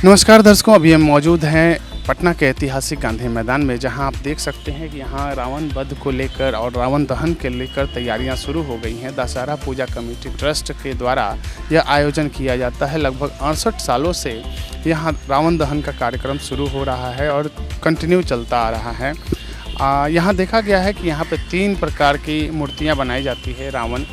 नमस्कार दर्शकों, अभी हम मौजूद हैं पटना के ऐतिहासिक गांधी मैदान में, जहां आप देख सकते हैं कि यहाँ रावण वध को लेकर और रावण दहन के लेकर तैयारियां शुरू हो गई हैं। दशहरा पूजा कमेटी ट्रस्ट के द्वारा यह आयोजन किया जाता है। लगभग 68 सालों से यहाँ रावण दहन का कार्यक्रम शुरू हो रहा है और कंटिन्यू चलता आ रहा है। यहाँ देखा गया है कि यहाँ पे 3 प्रकार की मूर्तियाँ बनाई जाती है, रावण,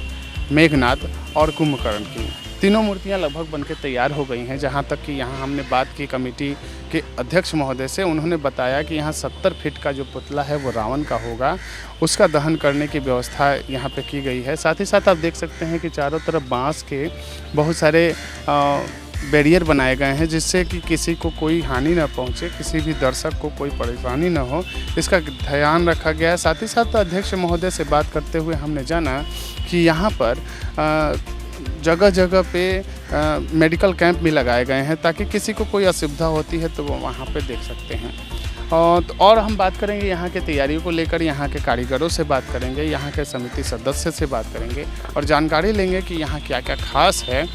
मेघनाद और कुंभकर्ण की। तीनों मूर्तियां लगभग बनके तैयार हो गई हैं। जहां तक कि यहां हमने बात की कमेटी के अध्यक्ष महोदय से, उन्होंने बताया कि यहां 70 फीट का जो पुतला है वो रावण का होगा, उसका दहन करने की व्यवस्था यहां पे की गई है। साथ ही साथ आप देख सकते हैं कि चारों तरफ बांस के बहुत सारे बैरियर बनाए गए हैं, जिससे कि किसी को कोई हानि न पहुंचे, किसी भी दर्शक को कोई परेशानी न हो, इसका ध्यान रखा गया है। साथ ही साथ अध्यक्ष महोदय से बात करते हुए हमने जाना कि यहाँ पर जगह जगह पे मेडिकल कैंप भी लगाए गए हैं, ताकि किसी को कोई असुविधा होती है तो वो वहाँ पे देख सकते हैं। और हम बात करेंगे यहाँ के तैयारियों को लेकर, यहाँ के कारीगरों से बात करेंगे, यहाँ के समिति सदस्य से बात करेंगे और जानकारी लेंगे कि यहाँ क्या क्या खास है।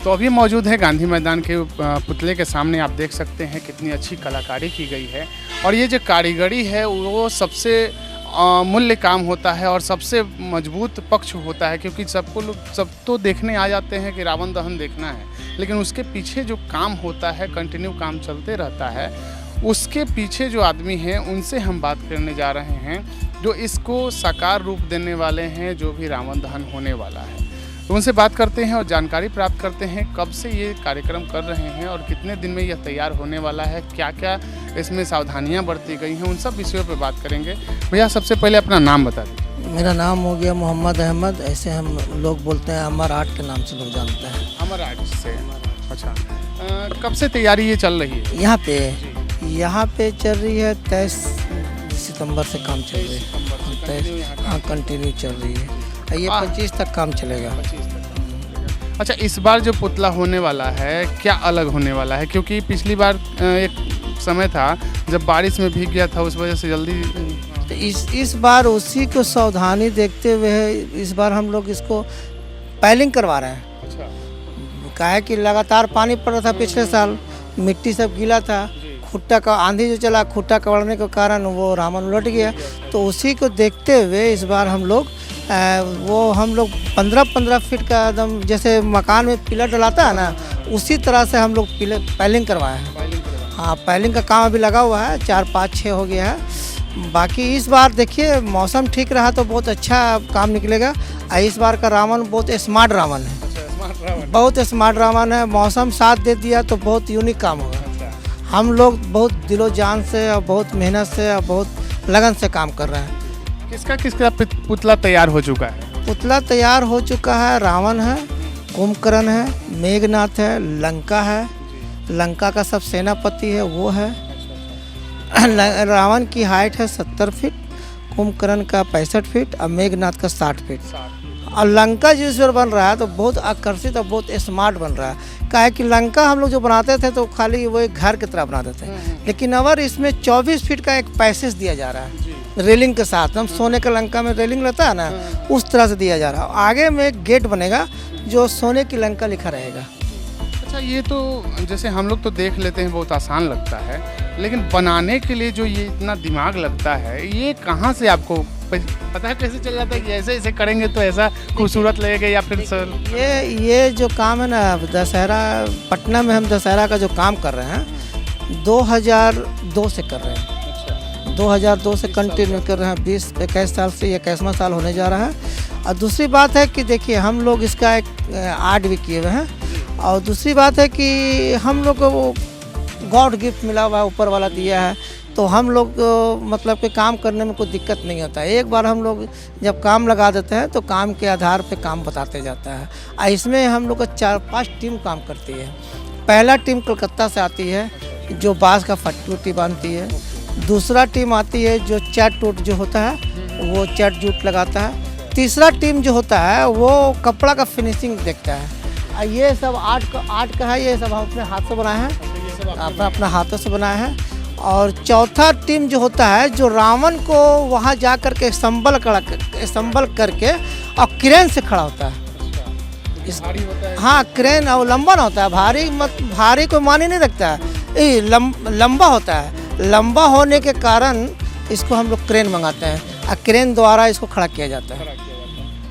तो अभी मौजूद है गांधी मैदान के पुतले के सामने। आप देख सकते हैं कितनी अच्छी कलाकारी की गई है, और ये जो कारीगरी है वो सबसे मूल्य काम होता है और सबसे मजबूत पक्ष होता है, क्योंकि सब तो देखने आ जाते हैं कि रावण दहन देखना है, लेकिन उसके पीछे जो काम होता है, कंटिन्यू काम चलते रहता है, उसके पीछे जो आदमी हैं उनसे हम बात करने जा रहे हैं, जो इसको साकार रूप देने वाले हैं, जो भी रावण दहन होने वाला है। तो उनसे बात करते हैं और जानकारी प्राप्त करते हैं कब से ये कार्यक्रम कर रहे हैं और कितने दिन में यह तैयार होने वाला है, क्या क्या इसमें सावधानियां बरती गई हैं, उन सब विषयों पर बात करेंगे। भैया, सबसे पहले अपना नाम बता दीजिए। मेरा नाम हो गया मोहम्मद अहमद, ऐसे हम लोग बोलते हैं, अमर आर्ट के नाम से लोग जानते हैं। अमर आर्ट से। अच्छा, कब से तैयारी ये चल रही है? यहाँ पे चल रही है 23 सितंबर से काम चल रही है। हाँ, कंटिन्यू चल रही है। ये 25 तक काम चलेगा। 25 तक। अच्छा, इस बार जो पुतला होने वाला है क्या अलग होने वाला है? क्योंकि पिछली बार एक समय था जब बारिश में भीग गया था, उस वजह से जल्दी। तो इस बार उसी को सावधानी देखते हुए इस बार हम लोग इसको पाइलिंग करवा रहे हैं। अच्छा। क्या है कि लगातार पानी पड़ रहा था, पिछले साल मिट्टी सब गीला था, खुट्टा का आंधी जो चला, खुट्टा कवड़ने के कारण वो रावण उलट गया। तो उसी को देखते हुए इस बार हम लोग 15-15 फीट का एकदम, जैसे मकान में पिलर डलाता है ना, उसी तरह से हम लोग पाइलिंग करवाए हैं। हाँ, पाइलिंग का काम अभी लगा हुआ है, 4-5-6 हो गया है। बाकी इस बार देखिए मौसम ठीक रहा तो बहुत अच्छा काम निकलेगा। इस बार का रावण बहुत स्मार्ट रावण है। बहुत स्मार्ट रावण है। मौसम साथ दे दिया तो बहुत यूनिक काम होगा। हम लोग बहुत दिलो जान से और बहुत मेहनत से और बहुत लगन से काम कर रहे हैं। किसका पुतला तैयार हो चुका है? पुतला तैयार हो चुका है। रावण है, कुंभकर्ण है, मेघनाथ है, लंका है। लंका का सब सेनापति है वो है। रावण की हाइट है 70 फीट, कुंभकर्ण का 65 फीट और मेघनाथ का 60 फीट। और लंका जिस पर बन रहा है तो बहुत आकर्षित और बहुत स्मार्ट बन रहा है। क्या है कि लंका हम लोग जो बनाते थे तो खाली वो एक घर की तरह बनाते थे, लेकिन अब इसमें 24 फीट का एक पैसेज दिया जा रहा है रेलिंग के साथ। हम सोने का लंका में रेलिंग रहता है ना, उस तरह से दिया जा रहा है। आगे में एक गेट बनेगा जो सोने की लंका लिखा रहेगा। अच्छा, ये तो जैसे हम लोग तो देख लेते हैं, बहुत आसान लगता है, लेकिन बनाने के लिए जो ये इतना दिमाग लगता है, ये कहाँ से आपको पता है? कैसे चल जाता है कि ऐसे ऐसे करेंगे तो ऐसा खूबसूरत लगेगा? या फिर सर ये जो काम है ना, दशहरा पटना में हम दशहरा का जो काम कर रहे हैं 2002 से कर रहे हैं। 2002 से कंटिन्यू कर रहे हैं। 20-21 साल से 21वां साल होने जा रहा है। और दूसरी बात है कि देखिए हम लोग इसका एक आर्ट भी किए हुए हैं। और दूसरी बात है कि हम लोग को वो गॉड गिफ्ट मिला हुआ है, ऊपर वाला दिया है, तो हम लोग मतलब कि काम करने में कोई दिक्कत नहीं होता है। एक बार हम लोग जब काम लगा देते हैं तो काम के आधार पे काम बताते जाता है। और इसमें हम लोग का 4-5 टीम काम करती है। पहला टीम कलकत्ता से आती है जो बाँस का फटूटी बांधती है। दूसरा टीम आती है जो चैट टूट जो होता है वो चैट जूट लगाता है। तीसरा टीम जो होता है वो कपड़ा का फिनिशिंग देखता है। ये सब आर्ट का है। ये सब हम अपने हाथ से बनाए हैं, अपना हाथों से बनाए हैं। और चौथा टीम जो होता है जो रावण को वहाँ जा कर के संबल करके और क्रेन से खड़ा होता है। भारी होता है। हाँ, क्रेन और लंबा ना होता है, भारी कोई मानी नहीं रखता है। लंबा होता है। लंबा होने के कारण इसको हम लोग क्रेन मंगाते हैं और क्रेन द्वारा इसको खड़ा किया जाता है।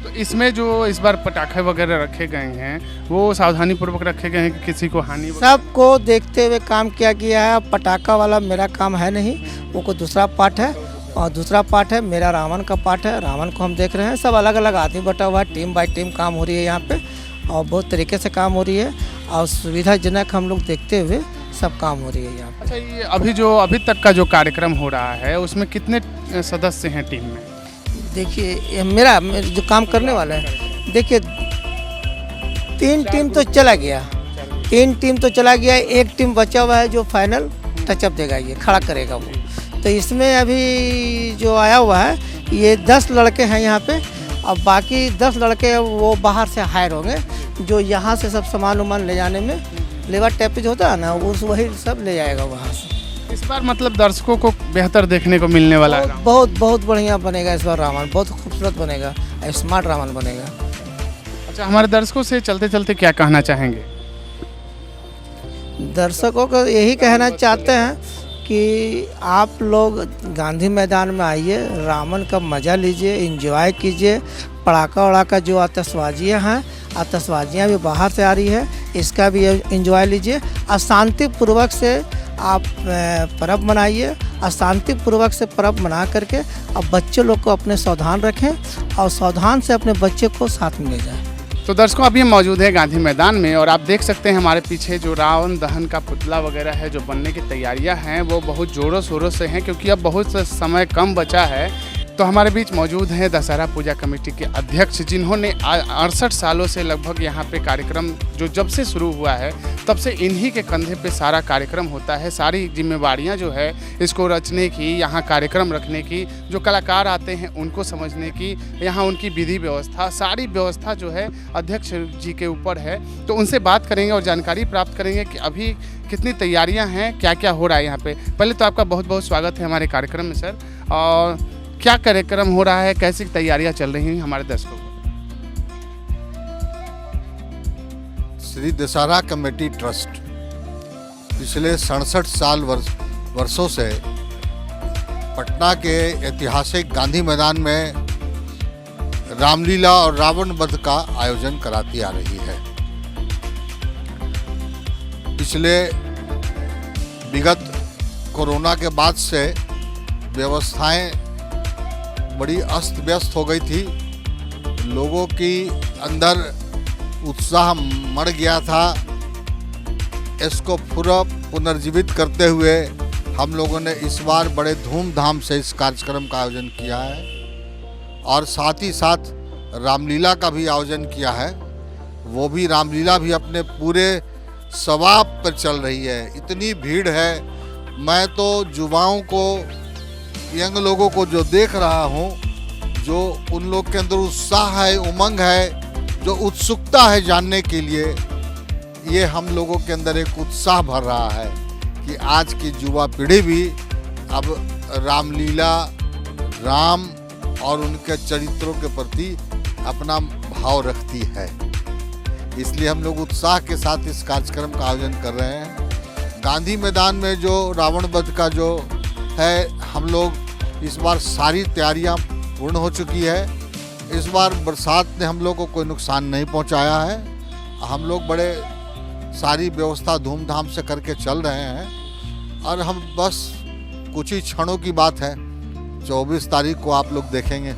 तो इसमें जो इस बार पटाखे वगैरह रखे गए हैं वो सावधानी पूर्वक रखे गए हैं कि किसी को हानि सबको देखते हुए काम किया गया है। पटाखा वाला मेरा काम है नहीं, वो कोई दूसरा पार्ट है और दूसरा पार्ट है मेरा रावण का पार्ट है। रावण को हम देख रहे हैं, सब अलग अलग आदमी बटा हुआ है, टीम बाय टीम काम हो रही है यहाँ पे और बहुत तरीके से काम हो रही है और सुविधाजनक हम लोग देखते हुए सब काम हो रही है यहाँ पे। अच्छा, ये अभी तक का जो कार्यक्रम हो रहा है उसमें कितने सदस्य हैं टीम में? देखिए मेरा जो काम करने वाला है, देखिए 3 टीम तो चला गया, 3 टीम तो चला गया, 1 टीम बचा हुआ है जो फाइनल टचअप देगा, ये खड़ा करेगा वो। तो इसमें अभी जो आया हुआ है ये 10 लड़के हैं यहाँ पे और बाकी 10 लड़के वो बाहर से हायर होंगे जो यहाँ से सब सामान उमान ले जाने में लेबर टैपेज होता है ना, उस वही सब ले जाएगा वहाँ से। इस बार मतलब दर्शकों को बेहतर देखने को मिलने वाला है। बहुत बढ़िया बनेगा इस बार रावण, बहुत खूबसूरत बनेगा, स्मार्ट रावण बनेगा। अच्छा, हमारे दर्शकों से चलते चलते क्या कहना चाहेंगे? दर्शकों को यही कहना चाहते हैं कि आप लोग गांधी मैदान में आइए, रावण का मज़ा लीजिए, एंजॉय कीजिए। पटाखा वड़ाका जो आतशबाजियाँ हैं, आतशबाजियाँ भी बाहर से आ रही है, इसका भी एंजॉय लीजिए और शांतिपूर्वक से आप पर्व मनाइए और शांतिपूर्वक से पर्व मना करके अब बच्चे लोग को अपने सावधान रखें और सावधान से अपने बच्चे को साथ में ले जाएं। तो दर्शकों, अभी हम मौजूद हैं गांधी मैदान में और आप देख सकते हैं हमारे पीछे जो रावण दहन का पुतला वगैरह है जो बनने की तैयारियां हैं वो बहुत ज़ोरों शोरों से हैं क्योंकि अब बहुत समय कम बचा है। तो हमारे बीच मौजूद हैं दशहरा पूजा कमेटी के अध्यक्ष जिन्होंने 68 सालों से लगभग यहाँ पे कार्यक्रम जो जब से शुरू हुआ है तब से इन्हीं के कंधे पे सारा कार्यक्रम होता है। सारी जिम्मेवारियाँ जो है इसको रचने की, यहाँ कार्यक्रम रखने की, जो कलाकार आते हैं उनको समझने की, यहाँ उनकी विधि व्यवस्था, सारी व्यवस्था जो है अध्यक्ष जी के ऊपर है। तो उनसे बात करेंगे और जानकारी प्राप्त करेंगे कि अभी कितनी तैयारियाँ हैं, क्या क्या हो रहा है यहाँ पे। पहले तो आपका बहुत बहुत स्वागत है हमारे कार्यक्रम में सर। और क्या कार्यक्रम हो रहा है, कैसी तैयारियां चल रही हैं हमारे दर्शकों को? श्री दशहरा कमेटी ट्रस्ट पिछले 67 साल वर्षों से पटना के ऐतिहासिक गांधी मैदान में रामलीला और रावण वध का आयोजन कराती आ रही है। पिछले विगत कोरोना के बाद से व्यवस्थाएं बड़ी अस्त व्यस्त हो गई थी, लोगों की अंदर उत्साह मर गया था। इसको पूरा पुनर्जीवित करते हुए हम लोगों ने इस बार बड़े धूमधाम से इस कार्यक्रम का आयोजन किया है और साथ ही साथ रामलीला का भी आयोजन किया है। वो भी रामलीला भी अपने पूरे सवाब पर चल रही है। इतनी भीड़ है, मैं तो युवाओं को, यंग लोगों को जो देख रहा हूँ, जो उन लोग के अंदर उत्साह है, उमंग है, जो उत्सुकता है जानने के लिए, ये हम लोगों के अंदर एक उत्साह भर रहा है कि आज की युवा पीढ़ी भी अब रामलीला, राम और उनके चरित्रों के प्रति अपना भाव रखती है। इसलिए हम लोग उत्साह के साथ इस कार्यक्रम का आयोजन कर रहे हैं। गांधी मैदान में जो रावण वध का जो है, हम लोग इस बार सारी तैयारियां पूर्ण हो चुकी है। इस बार बरसात ने हम लोग को कोई नुकसान नहीं पहुंचाया है। हम लोग बड़े सारी व्यवस्था धूमधाम से करके चल रहे हैं और हम बस कुछ ही क्षणों की बात है, 24 तारीख को आप लोग देखेंगे।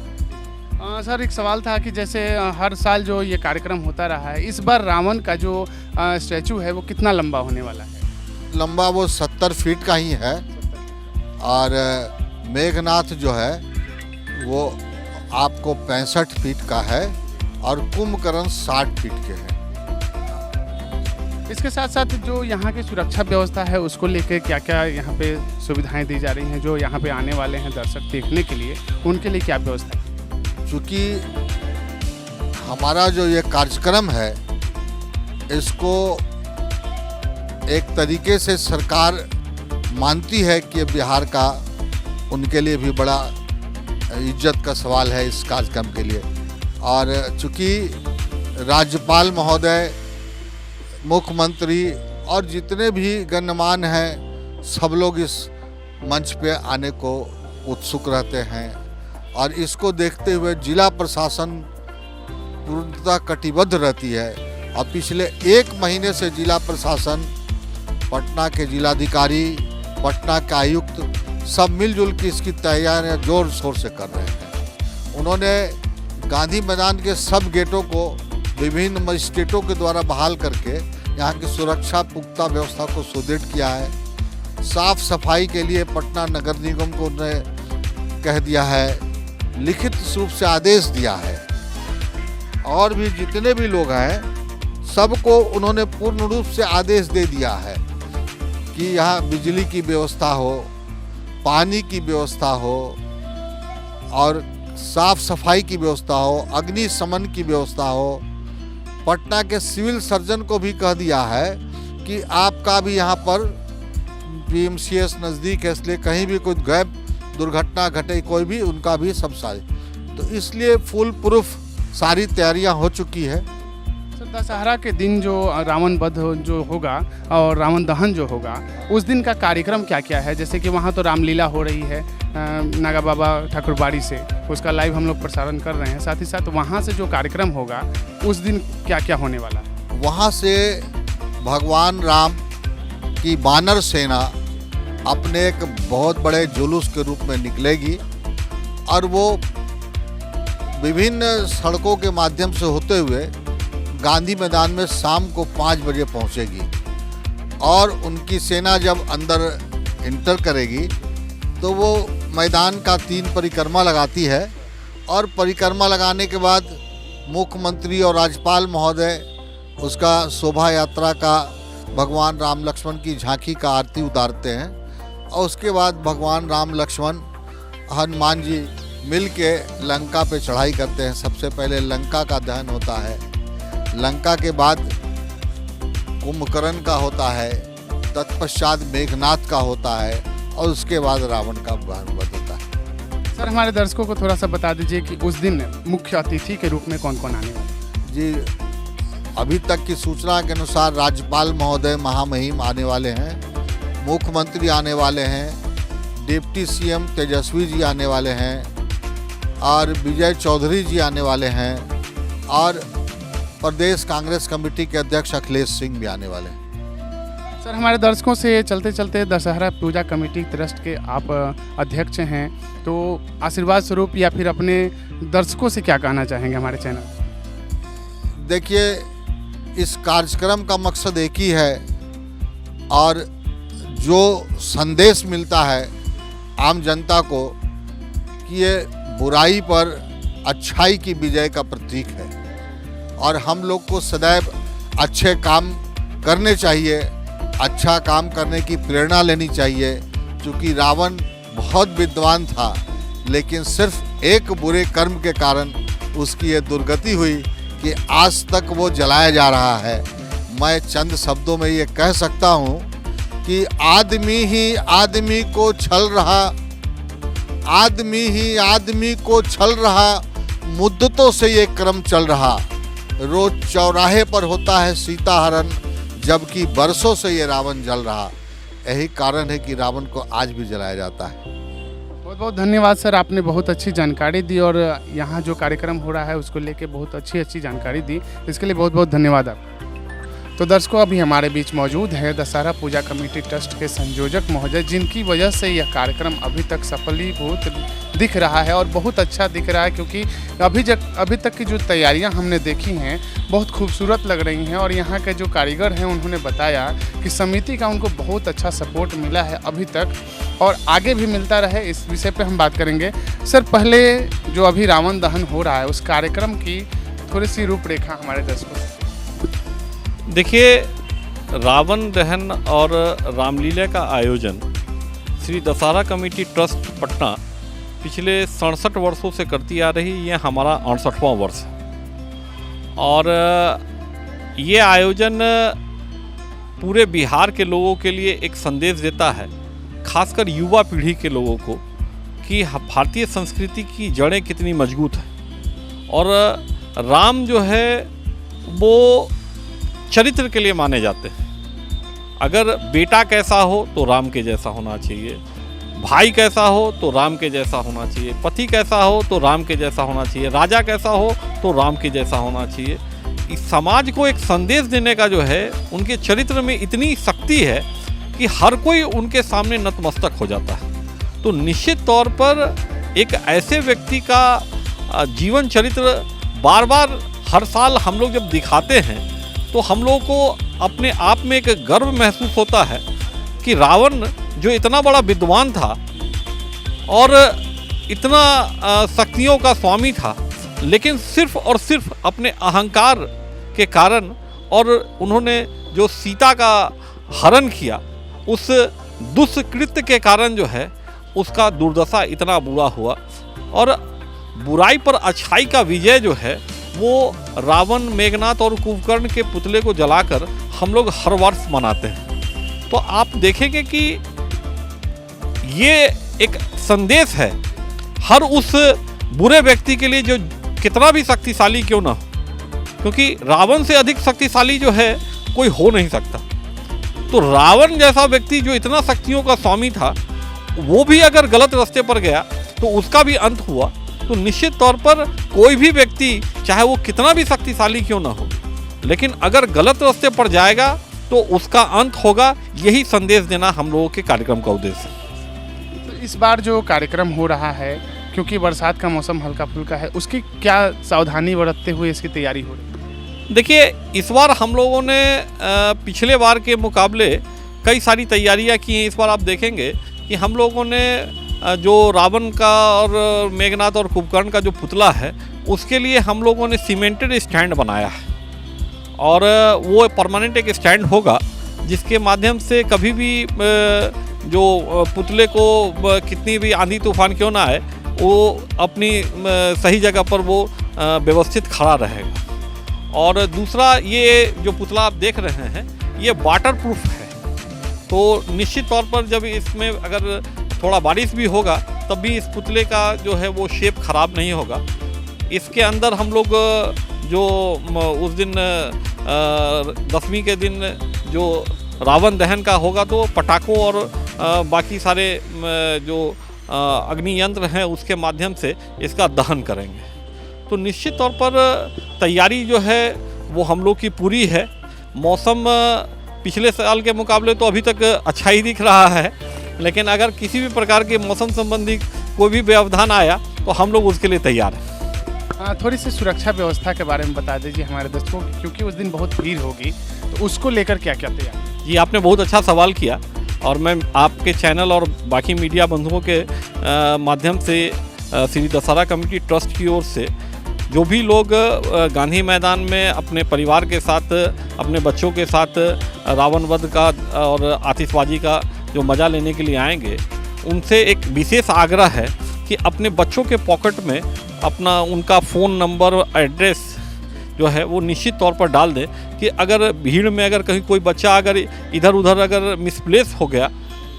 सर, एक सवाल था कि जैसे हर साल जो ये कार्यक्रम होता रहा है, इस बार रावण का जो स्टैचू है वो कितना लंबा होने वाला है? लंबा वो 70 फीट का ही है और मेघनाथ जो है वो आपको 65 फीट का है और कुंभकर्ण 60 फीट के हैं। इसके साथ साथ जो यहाँ की सुरक्षा व्यवस्था है उसको लेकर क्या क्या यहाँ पे सुविधाएं दी जा रही हैं, जो यहाँ पे आने वाले हैं दर्शक देखने के लिए, उनके लिए क्या व्यवस्था है? चूँकि हमारा जो ये कार्यक्रम है इसको एक तरीके से सरकार मानती है कि बिहार का उनके लिए भी बड़ा इज्जत का सवाल है इस कार्यक्रम के लिए। और चूँकि राज्यपाल महोदय, मुख्यमंत्री और जितने भी गण्यमान्य हैं सब लोग इस मंच पे आने को उत्सुक रहते हैं। और इसको देखते हुए जिला प्रशासन पूर्णतः कटिबद्ध रहती है। और पिछले 1 महीने से जिला प्रशासन, पटना के जिलाधिकारी, पटना के आयुक्त सब मिलजुल के इसकी तैयारियां जोर शोर से कर रहे हैं। उन्होंने गांधी मैदान के सब गेटों को विभिन्न मजिस्ट्रेटों के द्वारा बहाल करके यहाँ की सुरक्षा पुख्ता व्यवस्था को सुदृढ़ किया है। साफ सफाई के लिए पटना नगर निगम को उन्होंने कह दिया है, लिखित रूप से आदेश दिया है। और भी जितने भी लोग हैं सबको उन्होंने पूर्ण रूप से आदेश दे दिया है कि यहाँ बिजली की व्यवस्था हो, पानी की व्यवस्था हो और साफ सफाई की व्यवस्था हो, अग्निशमन की व्यवस्था हो। पटना के सिविल सर्जन को भी कह दिया है कि आपका भी यहाँ पर पीएमसीएच नज़दीक है, इसलिए कहीं भी कोई गैप दुर्घटना घटे कोई भी, उनका भी सब सारी, तो इसलिए फुल प्रूफ सारी तैयारियां हो चुकी है। सर, दशहरा के दिन जो रावण वध जो होगा और रावण दहन जो होगा, उस दिन का कार्यक्रम क्या क्या है? जैसे कि वहाँ तो रामलीला हो रही है नागा बाबा ठाकुरबाड़ी से, उसका लाइव हम लोग प्रसारण कर रहे हैं। साथ ही साथ वहाँ से जो कार्यक्रम होगा उस दिन क्या क्या होने वाला है? वहाँ से भगवान राम की वानर सेना अपने एक बहुत बड़े जुलूस के रूप में निकलेगी और वो विभिन्न सड़कों के माध्यम से होते हुए गांधी मैदान में शाम को 5 बजे पहुंचेगी। और उनकी सेना जब अंदर इंटर करेगी तो वो मैदान का 3 परिक्रमा लगाती है। और परिक्रमा लगाने के बाद मुख्यमंत्री और राज्यपाल महोदय उसका शोभा यात्रा का भगवान राम लक्ष्मण की झांकी का आरती उतारते हैं। और उसके बाद भगवान राम लक्ष्मण हनुमान जी मिल के लंका पे चढ़ाई करते हैं। सबसे पहले लंका का दहन होता है, लंका के बाद कुंभकर्ण का होता है, तत्पश्चात मेघनाथ का होता है और उसके बाद रावण का वध होता है। सर, हमारे दर्शकों को थोड़ा सा बता दीजिए कि उस दिन मुख्य अतिथि के रूप में कौन कौन आने वाले? जी, अभी तक की सूचना के अनुसार राज्यपाल महोदय महामहिम आने वाले हैं, मुख्यमंत्री आने वाले हैं, डिप्टी सीएम तेजस्वी जी आने वाले हैं और विजय चौधरी जी आने वाले हैं और प्रदेश कांग्रेस कमेटी के अध्यक्ष अखिलेश सिंह भी आने वाले हैं। सर, हमारे दर्शकों से चलते चलते दशहरा पूजा कमेटी ट्रस्ट के आप अध्यक्ष हैं, तो आशीर्वाद स्वरूप या फिर अपने दर्शकों से क्या कहना चाहेंगे हमारे चैनल? देखिए, इस कार्यक्रम का मकसद एक ही है और जो संदेश मिलता है आम जनता को कि ये बुराई पर अच्छाई की विजय का प्रतीक है और हम लोग को सदैव अच्छे काम करने चाहिए, अच्छा काम करने की प्रेरणा लेनी चाहिए। क्योंकि रावण बहुत विद्वान था लेकिन सिर्फ एक बुरे कर्म के कारण उसकी ये दुर्गति हुई कि आज तक वो जलाया जा रहा है। मैं चंद शब्दों में ये कह सकता हूँ कि आदमी ही आदमी को छल रहा, आदमी ही आदमी को छल रहा, मुद्दतों से ये क्रम चल रहा। रोज चौराहे पर होता है सीताहरण, जबकि बरसों से ये रावण जल रहा। यही कारण है कि रावण को आज भी जलाया जाता है। बहुत बहुत धन्यवाद सर, आपने बहुत अच्छी जानकारी दी और यहाँ जो कार्यक्रम हो रहा है उसको लेके बहुत अच्छी जानकारी दी, इसके लिए बहुत बहुत धन्यवाद आप। तो दर्शकों, अभी हमारे बीच मौजूद है दशहरा पूजा कमेटी ट्रस्ट के संयोजक महोदय, जिनकी वजह से यह कार्यक्रम अभी तक सफलीभूत दिख रहा है और बहुत अच्छा दिख रहा है, क्योंकि अभी तक की जो तैयारियां हमने देखी हैं बहुत खूबसूरत लग रही हैं। और यहाँ के जो कारीगर हैं उन्होंने बताया कि समिति का उनको बहुत अच्छा सपोर्ट मिला है अभी तक और आगे भी मिलता रहे। इस विषय पर हम बात करेंगे। सर, पहले जो अभी रावण दहन हो रहा है उस कार्यक्रम की थोड़ी सी रूपरेखा हमारे दर्शकों से। देखिए, रावण दहन और रामलीला का आयोजन श्री दशहरा कमेटी ट्रस्ट पटना पिछले 67 वर्षों से करती आ रही। ये हमारा 68वां वर्ष है और ये आयोजन पूरे बिहार के लोगों के लिए एक संदेश देता है, खासकर युवा पीढ़ी के लोगों को, कि भारतीय संस्कृति की जड़ें कितनी मजबूत हैं। और राम जो है वो चरित्र के लिए माने जाते हैं अगर बेटा कैसा हो तो राम के जैसा होना चाहिए, भाई कैसा हो तो राम के जैसा होना चाहिए, पति कैसा हो तो राम के जैसा होना चाहिए, राजा कैसा हो तो राम के जैसा होना चाहिए। इस समाज को एक संदेश देने का जो है उनके चरित्र में इतनी शक्ति है कि हर कोई उनके सामने नतमस्तक हो जाता है। तो निश्चित तौर पर एक ऐसे व्यक्ति का जीवन चरित्र बार बार हर साल हम लोग जब दिखाते हैं तो हम लोगों को अपने आप में एक गर्व महसूस होता है कि रावण जो इतना बड़ा विद्वान था और इतना शक्तियों का स्वामी था, लेकिन सिर्फ और सिर्फ अपने अहंकार के कारण और उन्होंने जो सीता का हरण किया उस दुष्कृत्य के कारण जो है उसका दुर्दशा इतना बुरा हुआ। और बुराई पर अच्छाई का विजय जो है वो रावण, मेघनाद और कुंभकर्ण के पुतले को जलाकर हम लोग हर वर्ष मनाते हैं। तो आप देखेंगे कि ये एक संदेश है हर उस बुरे व्यक्ति के लिए जो कितना भी शक्तिशाली क्यों ना हो, क्योंकि रावण से अधिक शक्तिशाली जो है कोई हो नहीं सकता। तो रावण जैसा व्यक्ति जो इतना शक्तियों का स्वामी था वो भी अगर गलत रास्ते पर गया तो उसका भी अंत हुआ। तो निश्चित तौर पर कोई भी व्यक्ति चाहे वो कितना भी शक्तिशाली क्यों ना हो, लेकिन अगर गलत रास्ते पर जाएगा तो उसका अंत होगा। यही संदेश देना हम लोगों के कार्यक्रम का उद्देश्य है। तो इस बार जो कार्यक्रम हो रहा है, क्योंकि बरसात का मौसम हल्का फुल्का है, उसकी क्या सावधानी बरतते हुए इसकी तैयारी हो रही है? देखिए, इस बार हम लोगों ने पिछले बार के मुकाबले कई सारी तैयारियां की हैं। इस बार आप देखेंगे कि हम लोगों ने जो रावण का और मेघनाद और कुंभकर्ण का जो पुतला है उसके लिए हम लोगों ने सीमेंटेड स्टैंड बनाया है और वो परमानेंट एक स्टैंड होगा जिसके माध्यम से कभी भी जो पुतले को कितनी भी आंधी तूफान क्यों ना आए वो अपनी सही जगह पर वो व्यवस्थित खड़ा रहेगा। और दूसरा, ये जो पुतला आप देख रहे हैं ये वाटर प्रूफ है, तो निश्चित तौर पर जब इसमें अगर थोड़ा बारिश भी होगा तब भी इस पुतले का जो है वो शेप ख़राब नहीं होगा। इसके अंदर हम लोग जो उस दिन दशमी के दिन जो रावण दहन का होगा तो पटाखों और बाकी सारे जो अग्नि यंत्र हैं उसके माध्यम से इसका दहन करेंगे। तो निश्चित तौर पर तैयारी जो है वो हम लोग की पूरी है। मौसम पिछले साल के मुकाबले तो अभी तक अच्छा ही दिख रहा है, लेकिन अगर किसी भी प्रकार के मौसम संबंधी कोई भी व्यवधान आया तो हम लोग उसके लिए तैयार हैं। थोड़ी सी सुरक्षा व्यवस्था के बारे में बता दीजिए हमारे दोस्तों को, क्योंकि उस दिन बहुत भीड़ होगी, तो उसको लेकर क्या क्या तैयारी? जी, आपने बहुत अच्छा सवाल किया और मैं आपके चैनल और बाकी मीडिया बंधुओं के माध्यम से श्री दशहरा कमेटी ट्रस्ट की ओर से जो भी लोग गांधी मैदान में अपने परिवार के साथ, अपने बच्चों के साथ रावण वध का और आतिशबाजी का जो मज़ा लेने के लिए आएंगे, उनसे एक विशेष आग्रह है कि अपने बच्चों के पॉकेट में अपना उनका फ़ोन नंबर, एड्रेस जो है वो निश्चित तौर पर डाल दें कि अगर भीड़ में अगर कहीं कोई बच्चा अगर इधर उधर अगर मिसप्लेस हो गया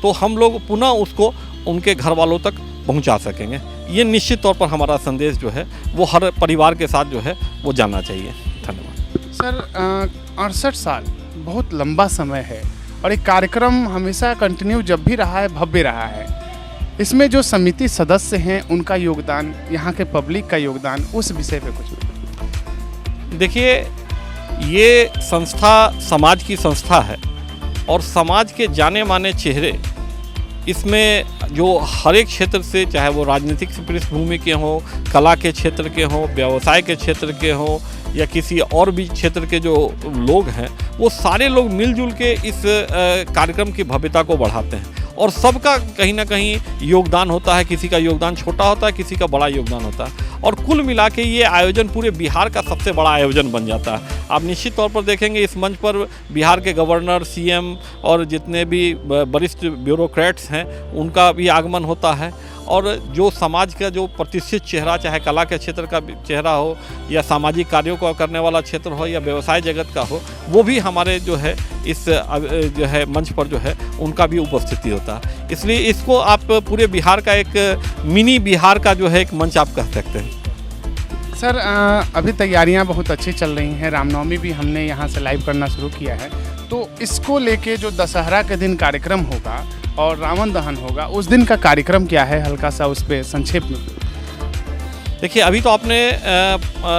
तो हम लोग पुनः उसको उनके घर वालों तक पहुंचा सकेंगे। ये निश्चित तौर पर हमारा संदेश जो है वो हर परिवार के साथ जो है वो जाना चाहिए। धन्यवाद। सर, 68 साल बहुत लंबा समय है और एक कार्यक्रम हमेशा कंटिन्यू जब भी रहा है भव्य रहा है। इसमें जो समिति सदस्य हैं उनका योगदान, यहाँ के पब्लिक का योगदान, उस विषय पे कुछ देखिए, ये संस्था समाज की संस्था है और समाज के जाने माने चेहरे इसमें जो हर एक क्षेत्र से, चाहे वो राजनीतिक पृष्ठभूमि के हों, कला के क्षेत्र के हों, व्यवसाय के क्षेत्र के हों या किसी और भी क्षेत्र के जो लोग हैं, वो सारे लोग मिलजुल के इस कार्यक्रम की भव्यता को बढ़ाते हैं और सबका कहीं ना कहीं योगदान होता है। किसी का योगदान छोटा होता है, किसी का बड़ा योगदान होता है और कुल मिला के ये आयोजन पूरे बिहार का सबसे बड़ा आयोजन बन जाता है। आप निश्चित तौर पर देखेंगे इस मंच पर बिहार के गवर्नर, सीएम और जितने भी वरिष्ठ ब्यूरोक्रेट्स हैं उनका भी आगमन होता है और जो समाज का जो प्रतिष्ठित चेहरा, चाहे कला के क्षेत्र का चेहरा हो या सामाजिक कार्यों को करने वाला क्षेत्र हो या व्यवसाय जगत का हो, वो भी हमारे जो है इस जो है मंच पर जो है उनका भी उपस्थिति होता है। इसलिए इसको आप पूरे बिहार का एक मिनी बिहार का जो है एक मंच आप कह सकते हैं। सर, अभी तैयारियां बहुत अच्छी चल रही हैं। रामनवमी भी हमने यहाँ से लाइव करना शुरू किया है, तो इसको लेके जो दशहरा के दिन कार्यक्रम होगा और रावण दहन होगा, उस दिन का कार्यक्रम क्या है, हल्का सा उस पर संक्षेप में। देखिए, अभी तो आपने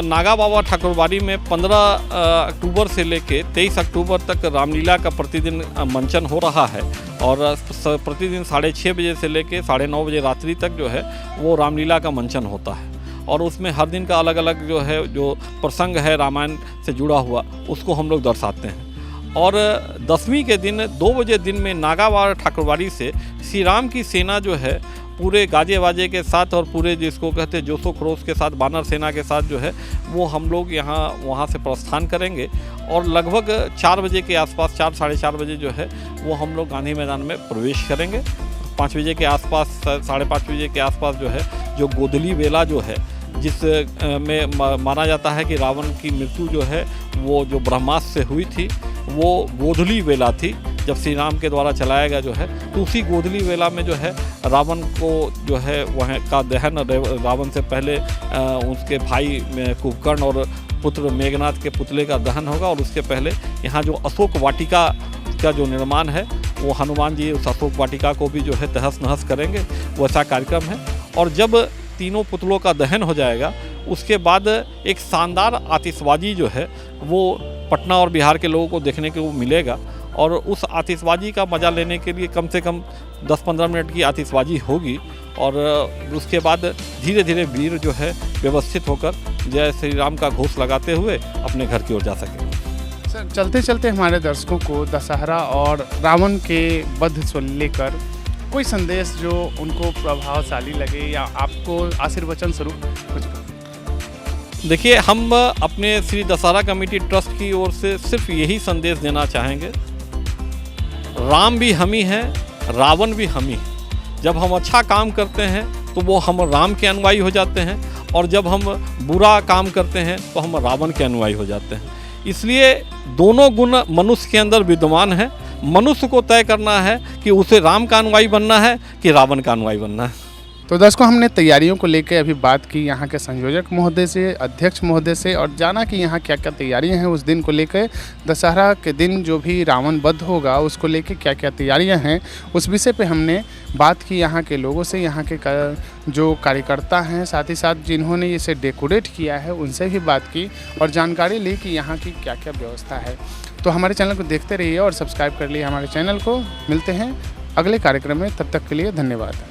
नागा बाबा ठाकुरबाड़ी में 15 अक्टूबर से लेके 23 अक्टूबर तक रामलीला का प्रतिदिन मंचन हो रहा है और प्रतिदिन 6:30 बजे से लेके 9:30 बजे रात्रि तक जो है वो रामलीला का मंचन होता है और उसमें हर दिन का अलग अलग जो है जो प्रसंग है रामायण से जुड़ा हुआ उसको हम लोग दर्शाते हैं। और 10वीं के दिन 2 बजे दिन में नागा बाबा ठाकुरबाड़ी से श्री राम की सेना जो है पूरे गाजे वाजे के साथ और पूरे जिसको कहते हैं जोशो खरोश के साथ वानर सेना के साथ जो है वो हम लोग वहाँ से प्रस्थान करेंगे और लगभग 4 बजे के आसपास 4 साढ़े 4 बजे जो है वो हम लोग गांधी मैदान में प्रवेश करेंगे। 5 बजे के आसपास 5:30 बजे के आसपास जो है जो गोधली वेला जो है जिस में माना जाता है कि रावण की मृत्यु जो है वो जो ब्रह्मास्त्र से हुई थी वो गोधली वेला थी जब श्री राम के द्वारा चलाया गया जो है। तो उसी गोधली वेला में जो है रावण को जो है वह का दहन रावण से पहले उसके भाई कुंभकर्ण और पुत्र मेघनाथ के पुतले का दहन होगा और उसके पहले यहाँ जो अशोक वाटिका का जो निर्माण है वो हनुमान जी उस अशोक वाटिका को भी जो है तहस नहस करेंगे, वैसा कार्यक्रम है। और जब तीनों पुतलों का दहन हो जाएगा उसके बाद एक शानदार आतिशबाजी जो है वो पटना और बिहार के लोगों को देखने को मिलेगा और उस आतिशबाजी का मज़ा लेने के लिए कम से कम 10-15 मिनट की आतिशबाजी होगी और उसके बाद धीरे धीरे वीर जो है व्यवस्थित होकर जय श्री राम का घोष लगाते हुए अपने घर की ओर जा सकेंगे। सर, चलते चलते हमारे दर्शकों को दशहरा और रावण के वध से लेकर कोई संदेश जो उनको प्रभावशाली लगे या आपको आशीर्वचन स्वरूप कुछ। देखिए, हम अपने श्री दशहरा कमेटी ट्रस्ट की ओर से सिर्फ यही संदेश देना चाहेंगे, राम भी हम ही हैं, रावण भी हम ही हैं। जब हम अच्छा काम करते हैं तो वो हम राम के अनुयायी हो जाते हैं और जब हम बुरा काम करते हैं तो हम रावण के अनुयायी हो जाते हैं। इसलिए दोनों गुण मनुष्य के अंदर विद्यमान है। मनुष्य को तय करना है कि उसे राम का अनुयायी बनना है कि रावण का अनुयायी बनना है। तो दर्शकों, हमने तैयारियों को लेकर अभी बात की यहाँ के संयोजक महोदय से, अध्यक्ष महोदय से और जाना कि यहाँ क्या क्या तैयारियाँ हैं उस दिन को लेकर, दशहरा के दिन जो भी रावण वध होगा उसको लेकर क्या क्या तैयारियाँ हैं उस विषय पे हमने बात की यहाँ के लोगों से, यहाँ के जो कार्यकर्ता हैं, साथ ही साथ जिन्होंने इसे डेकोरेट किया है उनसे भी बात की और जानकारी ली कि यहाँ की क्या क्या व्यवस्था है। तो हमारे चैनल को देखते रहिए और सब्सक्राइब कर लिए हमारे चैनल को। मिलते हैं अगले कार्यक्रम में, तब तक के लिए धन्यवाद।